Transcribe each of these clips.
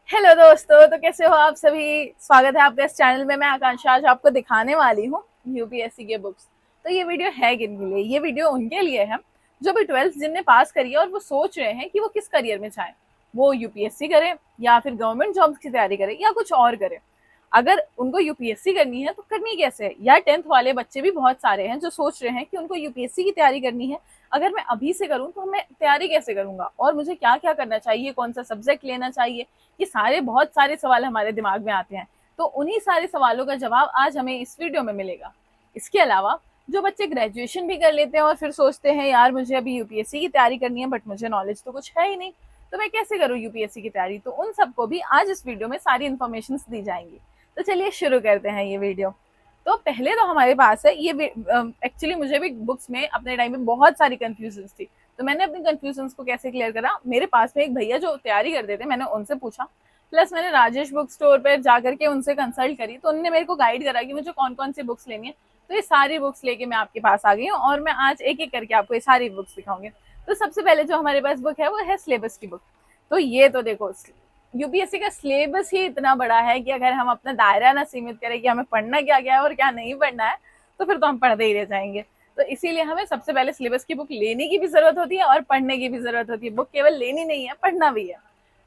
Hello दोस्तों, तो कैसे हो आप सभी। स्वागत है आपका इस चैनल में। मैं आकांक्षा आज आपको दिखाने वाली हूँ यूपीएससी के बुक्स। तो ये वीडियो है किन के लिए? ये वीडियो उनके लिए है जो भी 12th जिनने पास करी है और वो सोच रहे हैं कि वो किस करियर में चाहें। वो यूपीएससी करे या फिर गवर्नमेंट जॉब्स की तैयारी करे या कुछ और करे। अगर उनको यूपीएससी करनी है तो करनी कैसे है, या 10th वाले बच्चे भी बहुत सारे हैं जो सोच रहे हैं कि उनको यूपीएससी की तैयारी करनी है। अगर मैं अभी से करूं तो मैं तैयारी कैसे करूंगा और मुझे क्या क्या करना चाहिए, कौन सा सब्जेक्ट लेना चाहिए। ये सारे बहुत सारे सवाल हमारे दिमाग में आते हैं। तो उन्हीं सारे सवालों का जवाब आज हमें इस वीडियो में मिलेगा। इसके अलावा जो बच्चे ग्रेजुएशन भी कर लेते हैं और फिर सोचते हैं यार मुझे अभी यूपीएससी की तैयारी करनी है बट मुझे नॉलेज तो कुछ है ही नहीं, तो मैं कैसे करूँ यूपीएससी की तैयारी, तो उन सबको भी आज इस वीडियो में सारी इन्फॉर्मेशन दी जाएंगी। तो चलिए शुरू करते हैं ये वीडियो। तो पहले तो हमारे पास है ये एक्चुअली मुझे भी बुक्स में अपने टाइम में बहुत सारी कंफ्यूजन थी। तो मैंने अपनी कंफ्यूजन को कैसे क्लियर करा, मेरे पास में एक भैया जो तैयारी करते थे मैंने उनसे पूछा, प्लस मैंने राजेश बुक स्टोर पर जाकर के उनसे कंसल्ट करी। तो उन्होंने मेरे को गाइड करा कि मुझे कौन कौन सी बुक्स लेनी है। तो ये सारी बुक्स लेके मैं आपके पास आ गई हूँ और मैं आज एक एक करके आपको ये सारी बुक्स दिखाऊंगी। तो सबसे पहले जो हमारे पास बुक है वो है सिलेबस की बुक। तो ये तो देखो, यूपीएससी का सिलेबस ही इतना बड़ा है कि अगर हम अपना दायरा ना सीमित करें कि हमें पढ़ना क्या क्या है और क्या नहीं पढ़ना है तो फिर तो हम पढ़ते ही रह जाएंगे। तो इसीलिए हमें सबसे पहले सिलेबस की बुक लेने की भी जरूरत होती है और पढ़ने की भी जरूरत होती है। बुक केवल लेनी नहीं है, पढ़ना भी है।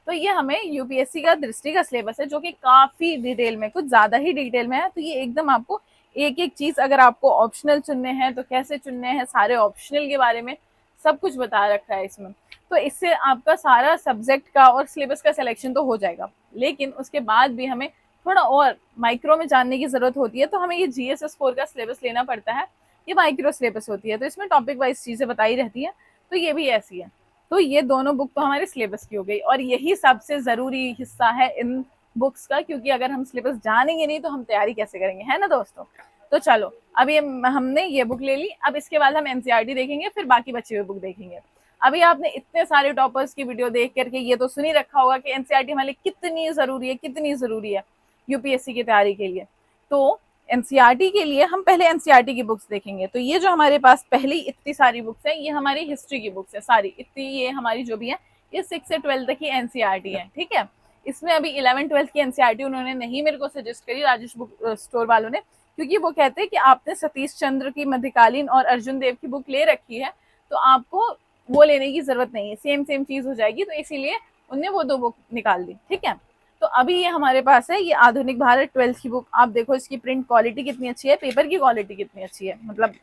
तो ये हमें यूपीएससी का दृष्टि का सिलेबस है जो कि काफी डिटेल में, कुछ ज्यादा ही डिटेल में है। तो ये एकदम आपको एक एक चीज, अगर आपको ऑप्शनल चुनने हैं तो कैसे चुनने हैं, सारे ऑप्शनल के बारे में सब कुछ बता रखा है इसमें। तो इससे आपका सारा सब्जेक्ट का और सिलेबस का सिलेक्शन तो हो जाएगा, लेकिन उसके बाद भी हमें थोड़ा और माइक्रो में जानने की जरूरत होती है। तो हमें ये जीएसएस 4 का सिलेबस लेना पड़ता है। ये माइक्रो सिलेबस होती है तो इसमें टॉपिक वाइज चीजें बताई रहती है। तो ये भी ऐसी है। तो ये दोनों बुक तो हमारे सिलेबस की हो गई और यही सबसे जरूरी हिस्सा है इन बुक्स का, क्योंकि अगर हम सिलेबस जानेंगे नहीं तो हम तैयारी कैसे करेंगे, है ना दोस्तों। तो चलो, अब ये हमने ये बुक ले ली। अब इसके बाद हम एनसीईआरटी देखेंगे, फिर बाकी बची हुई बुक देखेंगे। अभी आपने इतने सारे टॉपर्स की वीडियो देख करके ये तो सुन ही रखा होगा कि एनसीईआरटी हमारे कितनी जरूरी है, कितनी जरूरी है यूपीएससी की तैयारी के लिए। तो एनसीईआरटी के लिए हम पहले एनसीईआरटी की बुक्स देखेंगे। तो ये जो हमारे पास पहली इतनी सारी बुक्स है ये हमारी हिस्ट्री की बुक्स है सारी इतनी। ये हमारी जो भी है ये 6 से 12 तक की एनसीईआरटी है, ठीक है। इसमें अभी 11-12 की एनसीईआरटी उन्होंने नहीं मेरे को सजेस्ट करी, राजेश बुक स्टोर वालों ने, क्योंकि वो कहते हैं कि आपने सतीश चंद्र की मध्यकालीन और अर्जुन देव की बुक ले रखी है तो आपको वो लेने की जरूरत नहीं है, सेम सेम चीज हो जाएगी। तो इसीलिए उनने वो 2 बुक निकाल दी, ठीक है। तो अभी ये हमारे पास है ये आधुनिक भारत 12th की बुक। आप देखो इसकी प्रिंट क्वालिटी कितनी अच्छी है, पेपर की क्वालिटी कितनी अच्छी है, मतलब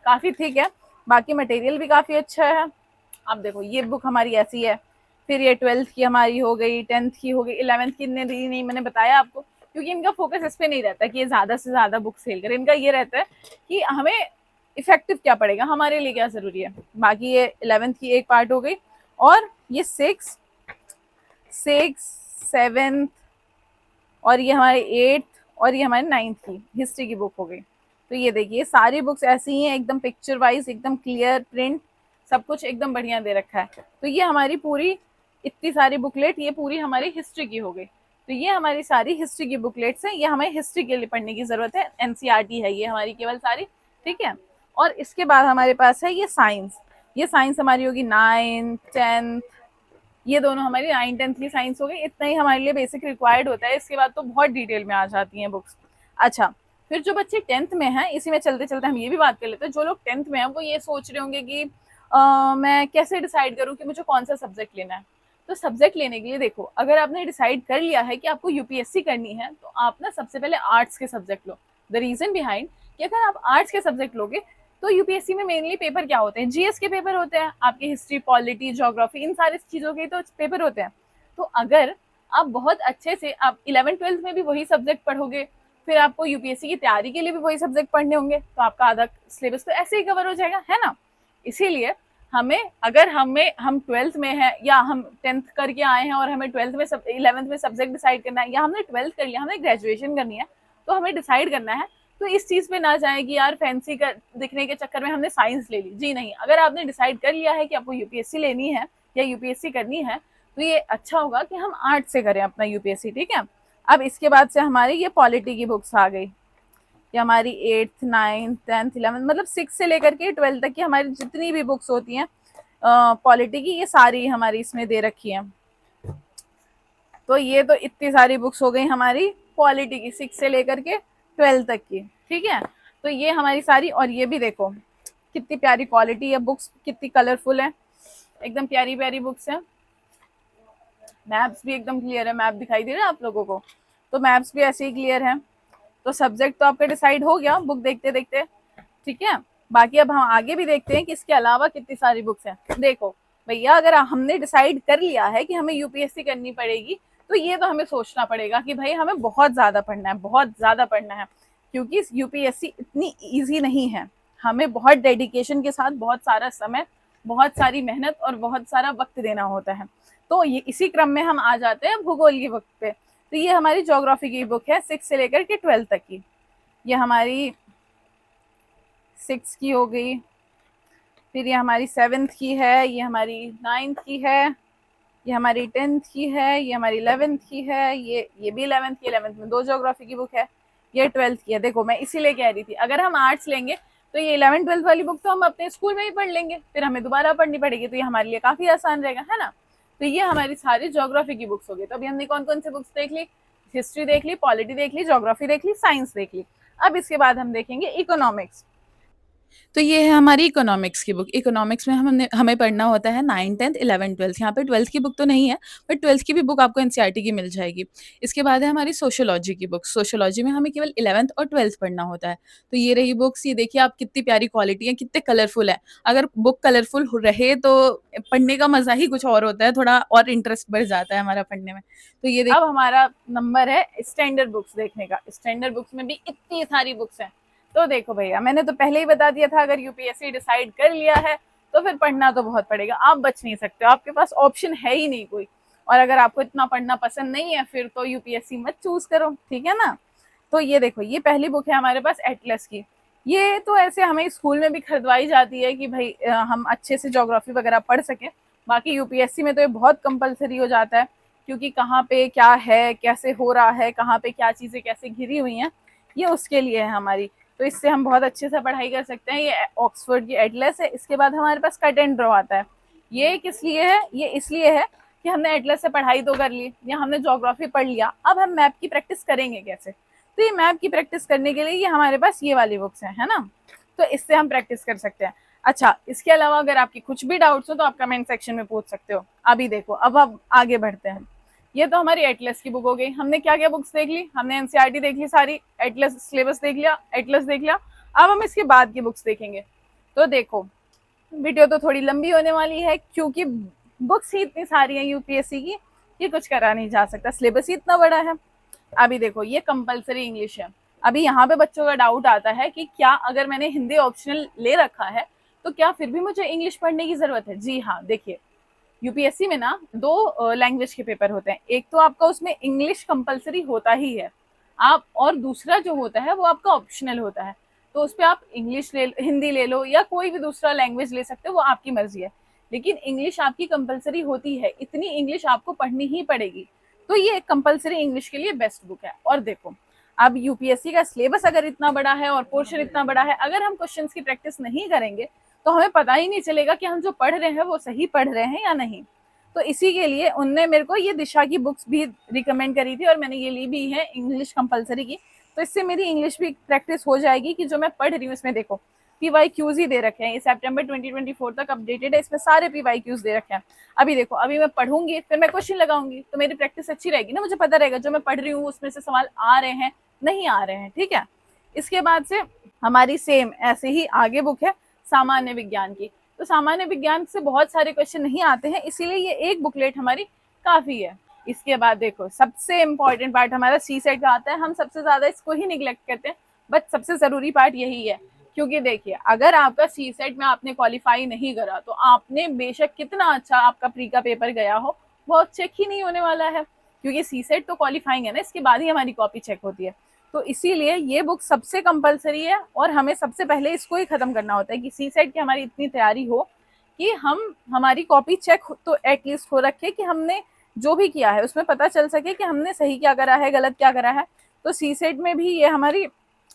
काफी ठीक है। बाकी मटेरियल भी काफी अच्छा है। आप देखो ये बुक हमारी ऐसी है। फिर ये 12th की हमारी हो गई, 10th की हो गई, 11th की इतने दी नहीं, मैंने बताया आपको, क्योंकि इनका फोकस इस पे नहीं रहता कि ये ज्यादा से ज्यादा बुक सेल करे। इनका ये रहता है कि हमें इफेक्टिव क्या पड़ेगा, हमारे लिए क्या जरूरी है। बाकी ये 11th की एक पार्ट हो गई और ये 6, 7th और ये हमारे 8th और ये हमारे 9th की हिस्ट्री की बुक हो गई। तो ये देखिए सारी बुक्स ऐसी ही हैं, एकदम पिक्चर वाइज, एकदम क्लियर प्रिंट, सब कुछ एकदम बढ़िया दे रखा है। तो ये हमारी पूरी इतनी सारी बुकलेट ये पूरी हमारी हिस्ट्री की हो गई। तो ये हमारी सारी हिस्ट्री की बुकलेट्स हैं, ये हमें हिस्ट्री के लिए पढ़ने की जरूरत है। एनसीईआरटी है ये हमारी केवल सारी, ठीक है। और इसके बाद हमारे पास है ये साइंस। ये साइंस हमारी होगी 9th 10th, ये दोनों हमारी 9th 10th की साइंस हो गई। इतना ही हमारे लिए बेसिक रिक्वायर्ड होता है, इसके बाद तो बहुत डिटेल में आ जाती हैं बुक्स। अच्छा, फिर जो बच्चे 10th में हैं, इसी में चलते चलते हम ये भी बात कर लेते हैं। जो लोग 10th में हैं वो ये सोच रहे होंगे कि मैं कैसे डिसाइड करूँ कि मुझे कौन सा सब्जेक्ट लेना है। तो सब्जेक्ट लेने के लिए देखो, अगर आपने डिसाइड कर लिया है कि आपको यूपीएससी करनी है तो आप ना सबसे पहले आर्ट्स के सब्जेक्ट लो। द रीजन बिहाइंड कि अगर आप आर्ट्स के सब्जेक्ट लोगे तो यूपीएससी में मेनली पेपर क्या होते हैं, जीएस के पेपर होते हैं, आपकी हिस्ट्री, पॉलिटी, ज्योग्राफी, इन सारी चीजों के तो पेपर होते हैं। तो अगर आप बहुत अच्छे से आप 11th-12th में भी वही सब्जेक्ट पढ़ोगे, फिर आपको यूपीएससी की तैयारी के लिए भी वही सब्जेक्ट पढ़ने होंगे, तो आपका आधा सिलेबस तो ऐसे ही कवर हो जाएगा, है ना। इसीलिए हमें, अगर हम 12th में है या हम 10th करके आए हैं और हमें 12th में 11th में सब्जेक्ट डिसाइड करना है, या हमने 12th कर लिया, हमने ग्रेजुएशन करनी है, तो हमें डिसाइड करना है। तो इस चीज पे ना जाए कि यार फैंसी कर दिखने के चक्कर में हमने साइंस ले ली। जी नहीं, अगर आपने डिसाइड कर लिया है कि आपको यूपीएससी लेनी है या यूपीएससी करनी है तो ये अच्छा होगा कि हम आर्ट्स से करें अपना यूपीएससी, ठीक है। अब इसके बाद से हमारी ये पॉलिटी की बुक्स आ गई। ये हमारी 8th 9th 10th 11th मतलब 6 से लेकर के 12th तक की हमारी जितनी भी बुक्स होती हैं पॉलिटी की, ये सारी हमारी इसमें दे रखी है। तो ये तो इतनी सारी बुक्स हो गई हमारी पॉलिटी की, 6 से लेकर के 12 तक की, ठीक है। तो ये हमारी सारी, और ये भी देखो कितनी प्यारी क्वालिटी है, बुक्स कितनी कलरफुल है, एकदम प्यारी प्यारी बुक्स है। मैप्स भी एकदम क्लियर है, मैप दिखाई दे रहा है आप लोगों को, तो मैप्स भी ऐसे ही क्लियर है। तो सब्जेक्ट तो आपका डिसाइड हो गया बुक देखते देखते, ठीक है। बाकी अब हम आगे भी देखते हैं कि इसके अलावा कितनी सारी बुक्स हैं। देखो भैया, अगर हमने डिसाइड कर लिया है कि हमें यूपीएससी करनी पड़ेगी, तो ये तो हमें सोचना पड़ेगा कि भाई हमें बहुत ज़्यादा पढ़ना है, बहुत ज़्यादा पढ़ना है, क्योंकि यूपीएससी इतनी ईजी नहीं है। हमें बहुत डेडिकेशन के साथ बहुत सारा समय, बहुत सारी मेहनत और बहुत सारा वक्त देना होता है। तो ये इसी क्रम में हम आ जाते हैं भूगोल की बुक पे। तो ये हमारी ज्योग्राफी की बुक है, 6 से लेकर के 12 तक की। ये हमारी 6 की हो गई, फिर ये हमारी 7th की है, ये हमारी 9th की है, ये हमारी 10th की है, ये हमारी 11th की है, ये भी 11th की। 11th में 2 ज्योग्राफी की बुक है, ये 12th की है। देखो मैं इसीलिए कह रही थी, अगर हम आर्ट्स लेंगे तो ये 11th 12th वाली बुक तो हम अपने स्कूल में ही पढ़ लेंगे, फिर हमें दोबारा पढ़नी पड़ेगी, तो ये हमारे लिए काफी आसान रहेगा, है ना। तो ये हमारी सारी ज्योग्राफी की बुक्स हो गई। तो अभी हमने कौन कौन सी बुक्स देख ली, हिस्ट्री देख ली, पॉलिटी देख ली, ज्योग्राफी देख ली, साइंस देख ली। अब इसके बाद हम देखेंगे इकोनॉमिक्स। तो ये है हमारी इकोनॉमिक्स की बुक। इकोनॉमिक्स में हमें पढ़ना होता है 9, 10, 11, 12। यहाँ पे 12th की बुक तो नहीं है, बट 12th की भी बुक आपको एनसीईआरटी की मिल जाएगी। इसके बाद है हमारी सोशियोलॉजी की बुक। सोशियोलॉजी में हमें केवल 11th और 12th पढ़ना होता है। तो ये रही बुक्स, ये देखिए आप कितनी प्यारी क्वालिटी है, कितने कलरफुल है। अगर बुक कलरफुल रहे तो पढ़ने का मजा ही कुछ और होता है, थोड़ा और इंटरेस्ट बढ़ जाता है हमारा पढ़ने में। तो ये अब हमारा नंबर है स्टैंडर्ड बुक्स देखने का। स्टैंडर्ड बुक्स में भी इतनी सारी बुक्स हैं। तो देखो भैया, मैंने तो पहले ही बता दिया था, अगर यूपीएससी डिसाइड कर लिया है तो फिर पढ़ना तो बहुत पड़ेगा, आप बच नहीं सकते, आपके पास ऑप्शन है ही नहीं कोई। और अगर आपको इतना पढ़ना पसंद नहीं है फिर तो यूपीएससी मत चूज करो, ठीक है ना। तो ये देखो, ये पहली बुक है हमारे पास एटलस की। ये तो ऐसे हमें स्कूल में भी खरीदवाई जाती है कि भाई हम अच्छे से ज्योग्राफी वगैरह पढ़ सकें। बाकी यूपीएससी में तो ये बहुत कंपलसरी हो जाता है, क्योंकि कहाँ पे क्या है, कैसे हो रहा है, कहाँ पे क्या चीज़ें कैसे घिरी हुई हैं, ये उसके लिए है हमारी। तो इससे हम बहुत अच्छे से पढ़ाई कर सकते हैं। ये ऑक्सफोर्ड की एटलस है। इसके बाद हमारे पास कट एंड ड्रॉ आता है। ये किस लिए है, ये इसलिए है कि हमने एटलस से पढ़ाई तो कर ली या हमने ज्योग्राफी पढ़ लिया, अब हम मैप की प्रैक्टिस करेंगे कैसे। तो ये मैप की प्रैक्टिस करने के लिए ये हमारे पास ये वाली बुक्स है ना। तो इससे हम प्रैक्टिस कर सकते हैं। अच्छा, इसके अलावा अगर आपकी कुछ भी डाउट्स हो तो आप कमेंट सेक्शन में पूछ सकते हो। अभी देखो, अब आगे बढ़ते हैं। ये तो हमारी एटलस की बुक हो गई। हमने क्या क्या बुक्स देख ली, हमने एनसीईआरटी देख ली सारी, एटलस सिलेबस देख लिया, एटलस देख लिया। अब हम इसके बाद की बुक्स देखेंगे। तो देखो, वीडियो तो थोड़ी लंबी होने वाली है, क्योंकि बुक्स ही इतनी सारी हैं यूपीएससी की, ये कुछ करा नहीं जा सकता, सिलेबस ही इतना बड़ा है। अभी देखो, ये कंपलसरी इंग्लिश है। अभी यहाँ पे बच्चों का डाउट आता है कि क्या अगर मैंने हिंदी ऑप्शनल ले रखा है तो क्या फिर भी मुझे इंग्लिश पढ़ने की जरूरत है। जी हाँ, देखिए यूपीएससी में ना 2 लैंग्वेज के पेपर होते हैं। एक तो आपका उसमें इंग्लिश कंपलसरी होता ही है, आप, और दूसरा जो होता है वो आपका ऑप्शनल होता है। तो उस पर आप इंग्लिश ले, हिंदी ले लो या कोई भी दूसरा लैंग्वेज ले सकते हो, वो आपकी मर्जी है। लेकिन इंग्लिश आपकी कंपलसरी होती है, इतनी इंग्लिश आपको पढ़नी ही पड़ेगी। तो ये कंपलसरी इंग्लिश के लिए बेस्ट बुक है। और देखो, अब यूपीएससी का सिलेबस अगर इतना बड़ा है और पोर्शन इतना बड़ा है, अगर हम क्वेश्चंस की प्रैक्टिस नहीं करेंगे तो हमें पता ही नहीं चलेगा कि हम जो पढ़ रहे हैं वो सही पढ़ रहे हैं या नहीं। तो इसी के लिए उनने मेरे को ये दिशा की बुक्स भी रिकमेंड करी थी, और मैंने ये ली भी है इंग्लिश कंपलसरी की। तो इससे मेरी इंग्लिश भी प्रैक्टिस हो जाएगी कि जो मैं पढ़ रही हूँ इसमें देखो PYQs ही दे रखे हैं। ये सितंबर 2024 तक अपडेटेड है, इसमें सारे PYQs दे रखे हैं। अभी देखो, अभी मैं पढ़ूंगी फिर मैं क्वेश्चन लगाऊंगी तो मेरी प्रैक्टिस अच्छी रहेगी ना, मुझे पता रहेगा जो मैं पढ़ रही हूँ उसमें से सवाल आ रहे हैं नहीं आ रहे हैं, ठीक है। इसके बाद से हमारी सेम ऐसे ही आगे बुक है सामान्य विज्ञान की। तो सामान्य विज्ञान से बहुत सारे क्वेश्चन नहीं आते हैं, इसीलिए ये एक बुकलेट हमारी काफी है। इसके बाद देखो, सबसे इम्पोर्टेंट पार्ट हमारा सी सेट का आता है। हम सबसे ज्यादा इसको ही निगलेक्ट करते हैं, बट सबसे जरूरी पार्ट यही है। क्योंकि देखिए, अगर आपका सी सेट में आपने क्वालिफाई नहीं करा तो आपने बेशक कितना अच्छा आपका प्री का पेपर गया हो, वो चेक ही नहीं होने वाला है, क्योंकि सी सेट तो क्वालिफाइंग है ना, इसके बाद ही हमारी कॉपी चेक होती है। तो इसीलिए ये बुक सबसे कंपलसरी है, और हमें सबसे पहले इसको ही खत्म करना होता है कि सी सेट की हमारी इतनी तैयारी हो कि हमारी कॉपी चेक तो एटलीस्ट हो रखे, कि हमने जो भी किया है उसमें पता चल सके कि हमने सही क्या करा है, गलत क्या करा है। तो सी सेट में भी ये हमारी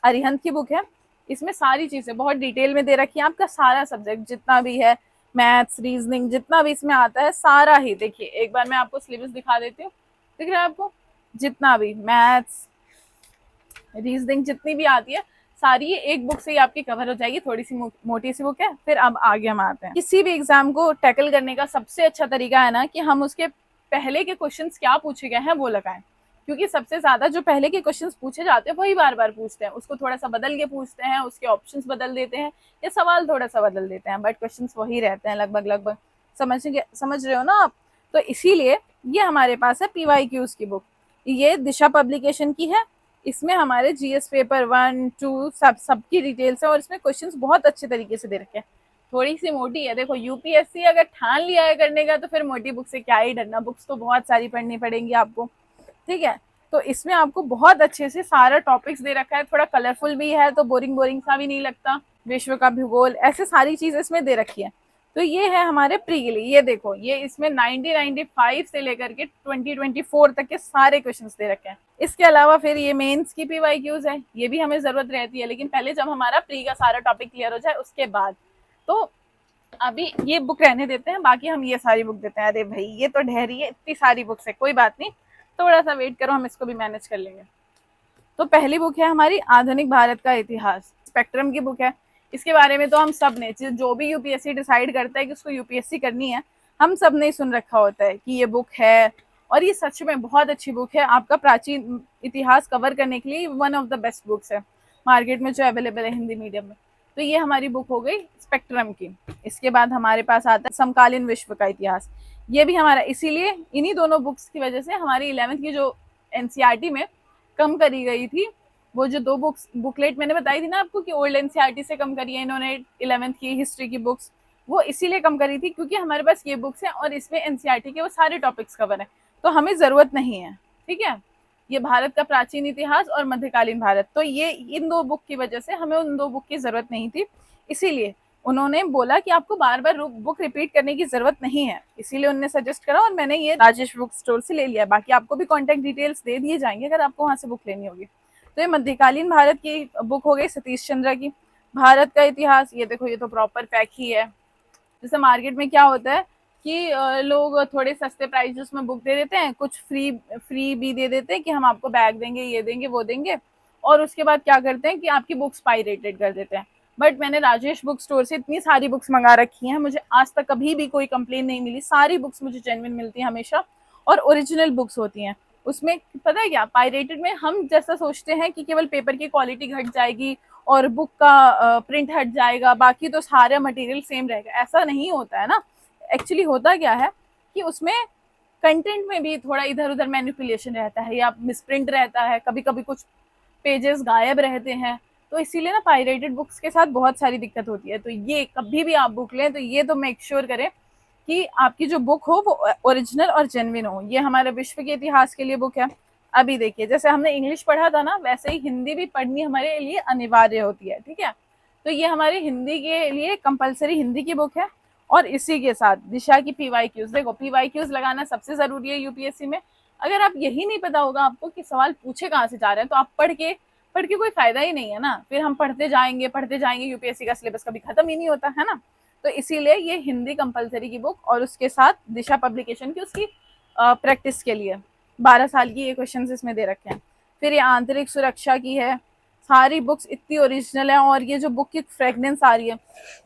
अरिहंत की बुक है। इसमें सारी चीज़ें बहुत डिटेल में दे रखी है, आपका सारा सब्जेक्ट जितना भी है, मैथ्स, रीजनिंग, जितना भी इसमें आता है सारा ही। देखिए, एक बार मैं आपको सिलेबस दिखा देती हूँ। दिख रहा है आपको? जितना भी मैथ्स, रीजनिंग जितनी भी आती है सारी ये एक बुक से ही आपकी कवर हो जाएगी। थोड़ी सी मोटी सी बुक है। फिर अब आगे हम आते हैं, किसी भी एग्जाम को टैकल करने का सबसे अच्छा तरीका है ना कि हम उसके पहले के क्वेश्चंस क्या पूछे गए हैं वो लगाएं, क्योंकि सबसे ज्यादा जो पहले के क्वेश्चंस पूछे जाते हैं वही बार बार पूछते हैं, उसको थोड़ा सा बदल के पूछते हैं, उसके ऑप्शंस बदल देते हैं या सवाल थोड़ा सा बदल देते हैं, बट क्वेश्चंस वही रहते हैं लगभग लगभग। समझ रहे हो ना आप? तो इसीलिए ये हमारे पास है PYQs की बुक। ये दिशा पब्लिकेशन की है। इसमें हमारे GS पेपर 1, 2 सबकी डिटेल्स है और इसमें क्वेश्चंस बहुत अच्छे तरीके से दे रखे हैं। थोड़ी सी मोटी है, देखो UPSC अगर ठान लिया है करने का तो फिर मोटी बुक से क्या ही डरना, बुक्स तो बहुत सारी पढ़नी पड़ेंगी आपको, ठीक है। तो इसमें आपको बहुत अच्छे से सारा टॉपिक्स दे रखा है, थोड़ा कलरफुल भी है तो बोरिंग बोरिंग सा भी नहीं लगता, विश्व का भूगोल, ऐसे सारी चीज इसमें दे रखी है। तो ये है हमारे प्री के लिए। ये देखो, ये इसमें 1995 से लेकर के 2024 तक के सारे क्वेश्चंस दे रखे हैं। इसके अलावा फिर ये मेंस की PYQs है, ये भी हमें जरूरत रहती है, लेकिन पहले जब हमारा प्री का सारा टॉपिक क्लियर हो जाए उसके बाद। तो अभी ये बुक रहने देते हैं, बाकी हम ये सारी बुक देते हैं। अरे भाई ये तो ढेरी है, इतनी सारी बुक्स है, कोई बात नहीं, थोड़ा सा वेट करो, हम इसको भी मैनेज कर लेंगे। तो पहली बुक है हमारी आधुनिक भारत का इतिहास, स्पेक्ट्रम की बुक है। इसके बारे में तो हम सब ने, जो भी UPSC डिसाइड करता है कि उसको UPSC करनी है, हम सब ने सुन रखा होता है कि ये बुक है, और ये सच में बहुत अच्छी बुक है। आपका प्राचीन इतिहास कवर करने के लिए one of the best books है मार्केट में जो अवेलेबल है हिंदी मीडियम में। तो ये हमारी बुक हो गई स्पेक्ट्रम की। इसके बाद हमारे पास आता है समकालीन विश्व का इतिहास। ये भी हमारा, इसीलिए इन्हीं दोनों बुक्स की वजह से हमारी 11th की जो NCERT में कम करी गई थी, वो जो दो बुकलेट मैंने बताई थी ना आपको कि ओल्ड NCERT से कम करी है इन्होंने 11th की हिस्ट्री की बुक्स, वो इसीलिए कम करी थी क्योंकि हमारे पास ये बुक्स हैं और इसमें NCERT के वो सारे टॉपिक्स कवर है, तो हमें जरूरत नहीं है, ठीक है। ये भारत का प्राचीन इतिहास और मध्यकालीन भारत, तो ये इन दो बुक की वजह से हमें उन दो बुक की जरूरत नहीं थी, इसीलिए उन्होंने बोला कि आपको बार बार बुक रिपीट करने की जरूरत नहीं है, इसीलिए उन्होंने सजेस्ट करा और मैंने ये राजेश बुक स्टोर से ले लिया। बाकी आपको भी कॉन्टेक्ट डिटेल्स दे दिए जाएंगे अगर आपको वहां से बुक लेनी होगी। तो ये मध्यकालीन भारत की बुक हो गई सतीश चंद्र की। भारत का इतिहास, ये देखो ये तो प्रॉपर पैक ही है। जैसे मार्केट में क्या होता है कि लोग थोड़े सस्ते प्राइस में बुक दे देते हैं, कुछ फ्री भी दे देते हैं कि हम आपको बैग देंगे, ये देंगे, वो देंगे, और उसके बाद क्या करते हैं कि आपकी बुक्स पायरेटेड कर देते हैं। बट मैंने राजेश बुक स्टोर से इतनी सारी बुक्स मंगा रखी हैं, मुझे आज तक कभी भी कोई कंप्लेन नहीं मिली, सारी बुक्स मुझे जेन्युइन मिलती हैं हमेशा, और ओरिजिनल बुक्स होती हैं। उसमें पता है क्या, पायरेटेड में हम जैसा सोचते हैं कि केवल पेपर की क्वालिटी घट जाएगी और बुक का प्रिंट हट जाएगा, बाकी तो सारा मटेरियल सेम रहेगा, ऐसा नहीं होता है ना। एक्चुअली होता क्या है कि उसमें कंटेंट में भी थोड़ा इधर उधर मैनिपुलेशन रहता है या मिसप्रिंट रहता है, कभी कभी कुछ पेजेस गायब रहते हैं, तो इसीलिए ना पायरेटेड बुक्स के साथ बहुत सारी दिक्कत होती है। तो ये कभी भी आप बुक लें तो ये तो मेक श्योर करें कि आपकी जो बुक हो वो ओरिजिनल और जेन्युइन हो। ये हमारे विश्व के इतिहास के लिए बुक है। अभी देखिए, जैसे हमने इंग्लिश पढ़ा था ना, वैसे ही हिंदी भी पढ़नी हमारे लिए अनिवार्य होती है, ठीक है। तो ये हमारी हिंदी के लिए कंपलसरी हिंदी की बुक है, और इसी के साथ दिशा की PYQs। देखो PYQs लगाना सबसे जरूरी है UPSC में। अगर आप यही नहीं पता होगा आपको कि सवाल पूछे कहाँ से जा रहे हैं, तो आप पढ़ के कोई फायदा ही नहीं है ना, फिर हम पढ़ते जाएंगे UPSC का सिलेबस कभी खत्म ही नहीं होता है ना। तो इसीलिए ये हिंदी कंपलसरी की बुक, और उसके साथ दिशा पब्लिकेशन की उसकी प्रैक्टिस के लिए 12 साल की ये क्वेश्चन इसमें दे रखे हैं। फिर ये आंतरिक सुरक्षा की है। सारी बुक्स इतनी ओरिजिनल है, और ये जो बुक की फ्रेगनेंस आ रही है,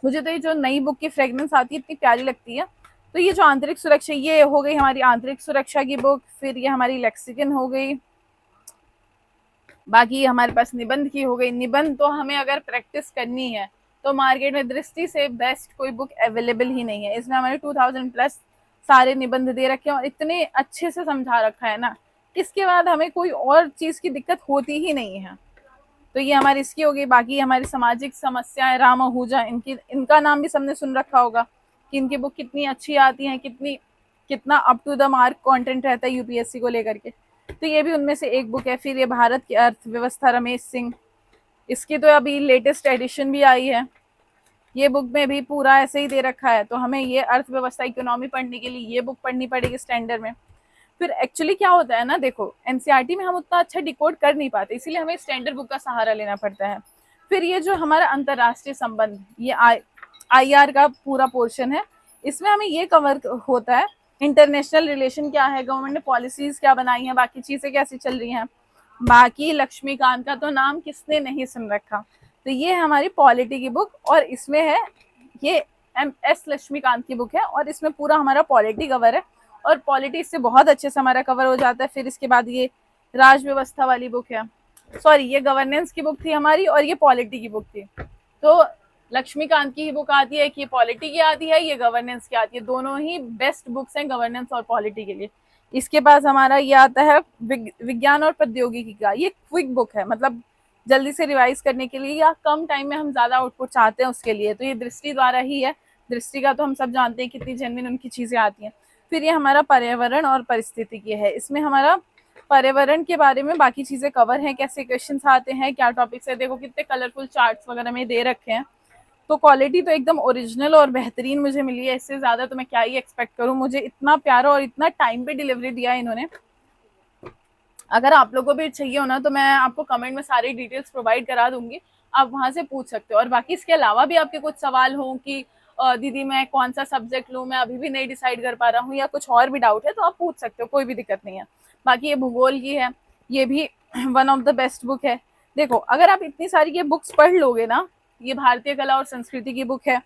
मुझे तो ये जो नई बुक की फ्रेगनेंस आती है इतनी प्यारी लगती है। तो ये जो आंतरिक सुरक्षा, ये हो गई हमारी आंतरिक सुरक्षा की बुक। फिर ये हमारी लेक्सिकन हो गई। बाकी हमारे पास निबंध की हो गई। निबंध तो हमें अगर प्रैक्टिस करनी है तो मार्केट में दृष्टि से बेस्ट कोई बुक अवेलेबल ही नहीं है। इसमें हमारे 2000 प्लस सारे निबंध दे रखे हैं और इतने अच्छे से समझा रखा है ना, इसके बाद हमें कोई और चीज की दिक्कत होती ही नहीं है। तो ये हमारी इसकी हो गई। बाकी हमारी सामाजिक समस्याएं, राम आहूजा, इनका नाम भी सबने सुन रखा होगा कि इनकी बुक कितनी अच्छी आती है, कितना up to the mark content रहता है UPSC को लेकर के। तो ये भी उनमें से एक बुक है। फिर ये भारत की अर्थव्यवस्था, रमेश सिंह, इसकी तो अभी लेटेस्ट एडिशन भी आई है। ये बुक में भी पूरा ऐसे ही दे रखा है, तो हमें ये अर्थव्यवस्था, इकोनॉमी पढ़ने के लिए ये बुक पढ़नी पड़ेगी स्टैंडर्ड में। फिर एक्चुअली क्या होता है ना, देखो NCERT में हम उतना अच्छा डिकोड कर नहीं पाते, इसीलिए हमें स्टैंडर्ड बुक का सहारा लेना पड़ता है। फिर ये जो हमारा अंतरराष्ट्रीय संबंध, ये IR का पूरा पोर्शन है, इसमें हमें ये कवर होता है इंटरनेशनल रिलेशन क्या है, गवर्नमेंट ने पॉलिसीज क्या बनाई हैं, बाकी चीज़ें कैसी चल रही हैं। बाकी लक्ष्मीकांत का तो नाम किसने नहीं सुन रखा। तो ये है हमारी पॉलिटी की बुक, और इसमें है ये MS लक्ष्मीकांत की बुक है, और इसमें पूरा हमारा पॉलिटी कवर है, और पॉलिटी इससे बहुत अच्छे से हमारा कवर हो जाता है। फिर इसके बाद ये राज व्यवस्था वाली बुक है, सॉरी ये गवर्नेंस की बुक थी हमारी, और ये पॉलिटी की बुक थी। तो लक्ष्मीकांत की ही बुक आती है कि ये पॉलिटी की आती है, ये गवर्नेंस की आती है, दोनों ही बेस्ट बुक्स हैं गवर्नेंस और पॉलिटी के लिए। इसके पास हमारा ये आता है विज्ञान और प्रौद्योगिकी का, ये क्विक बुक है, मतलब जल्दी से रिवाइज करने के लिए, या कम टाइम में हम ज्यादा आउटपुट चाहते हैं उसके लिए। तो ये दृष्टि द्वारा ही है, दृष्टि का तो हम सब जानते हैं कितनी जेन्युइन उनकी चीजें आती हैं। फिर ये हमारा पर्यावरण और परिस्थितिकी है, इसमें हमारा पर्यावरण के बारे में बाकी चीजें कवर हैं, कैसे क्वेश्चंस आते हैं, क्या टॉपिक्स है, देखो कितने कलरफुल चार्ट्स वगैरह में दे रखे हैं। तो क्वालिटी तो एकदम ओरिजिनल और बेहतरीन मुझे मिली है, इससे ज़्यादा तो मैं क्या ही एक्सपेक्ट करूँ। मुझे इतना प्यारा और इतना टाइम पे डिलीवरी दिया है इन्होंने। अगर आप लोगों को भी चाहिए हो ना, तो मैं आपको कमेंट में सारी डिटेल्स प्रोवाइड करा दूंगी, आप वहाँ से पूछ सकते हो। और बाकी इसके अलावा भी आपके कुछ सवाल हो कि दीदी मैं कौन सा सब्जेक्ट लूँ, मैं अभी भी नहीं डिसाइड कर पा रहा हूँ, या कुछ और भी डाउट है, तो आप पूछ सकते हो, कोई भी दिक्कत नहीं है। बाकी ये भूगोल की है, ये भी one of the best book है। देखो अगर आप इतनी सारी ये बुक्स पढ़ लोगे ना, ये भारतीय कला और संस्कृति की बुक है,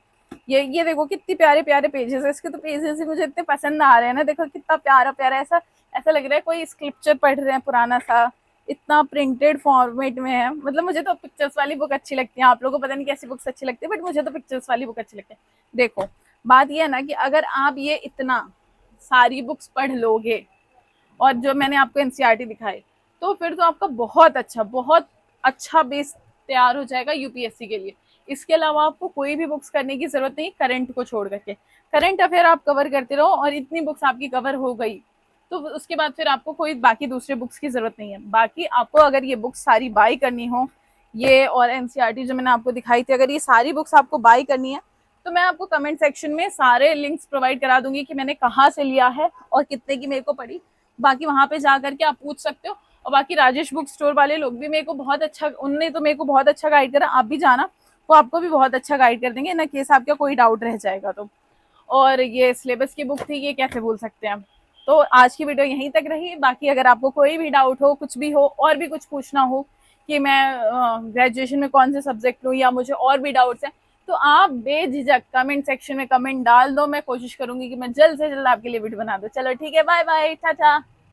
ये देखो कितनी प्यारे प्यारे पेजेस है इसके, तो पेजेस ही मुझे इतने पसंद आ रहे हैं ना, देखो कितना प्यारा प्यारा, ऐसा ऐसा लग रहा है कोई स्क्रिप्चर पढ़ रहे हैं पुराना सा, इतना प्रिंटेड फॉर्मेट में है। मतलब मुझे तो पिक्चर्स वाली बुक अच्छी लगती है, आप लोगों को पता नहीं कैसी बुक्स अच्छी लगती है, बट मुझे तो पिक्चर्स वाली बुक अच्छी लगती है। देखो बात ये है ना कि अगर आप ये इतना सारी बुक्स पढ़ लोगे, और जो मैंने आपको NCERT दिखाई, तो फिर तो आपका बहुत अच्छा बेस तैयार हो जाएगा UPSC के लिए। इसके अलावा आपको कोई भी बुक्स करने की जरूरत नहीं, करंट को छोड़ करके। करंट अफेयर आप कवर करते रहो, और इतनी बुक्स आपकी कवर हो गई, तो उसके बाद फिर आपको कोई बाकी दूसरे बुक्स की जरूरत नहीं है। बाकी आपको अगर ये बुक्स सारी बाई करनी हो, ये और NCERT जो मैंने आपको दिखाई थी, अगर ये सारी बुक्स आपको बाई करनी है, तो मैं आपको कमेंट सेक्शन में सारे लिंक्स प्रोवाइड करा दूंगी कि मैंने कहाँ से लिया है और कितने की मेरे को पड़ी। बाकी वहां पे जा करके आप पूछ सकते हो। और बाकी राजेश बुक स्टोर वाले लोग भी मेरे को बहुत अच्छा, उनने तो मेरे को बहुत अच्छा गाइड करा, आप भी जाना, वो आपको भी बहुत अच्छा गाइड कर देंगे ना, केस आपका कोई डाउट रह जाएगा तो। और ये सिलेबस की बुक थी, ये कैसे भूल सकते हैं हम। तो आज की वीडियो यहीं तक रही। बाकी अगर आपको कोई भी डाउट हो, कुछ भी हो, और भी कुछ पूछना हो कि मैं ग्रेजुएशन में कौन से सब्जेक्ट लूँ, या मुझे और भी डाउट्स हैं, तो आप बेझिझक कमेंट सेक्शन में कमेंट डाल दो। मैं कोशिश करूंगी कि मैं जल्द से जल्द आपके लिए वीडियो बना दूँ। चलो ठीक है, बाय बाय, टाटा।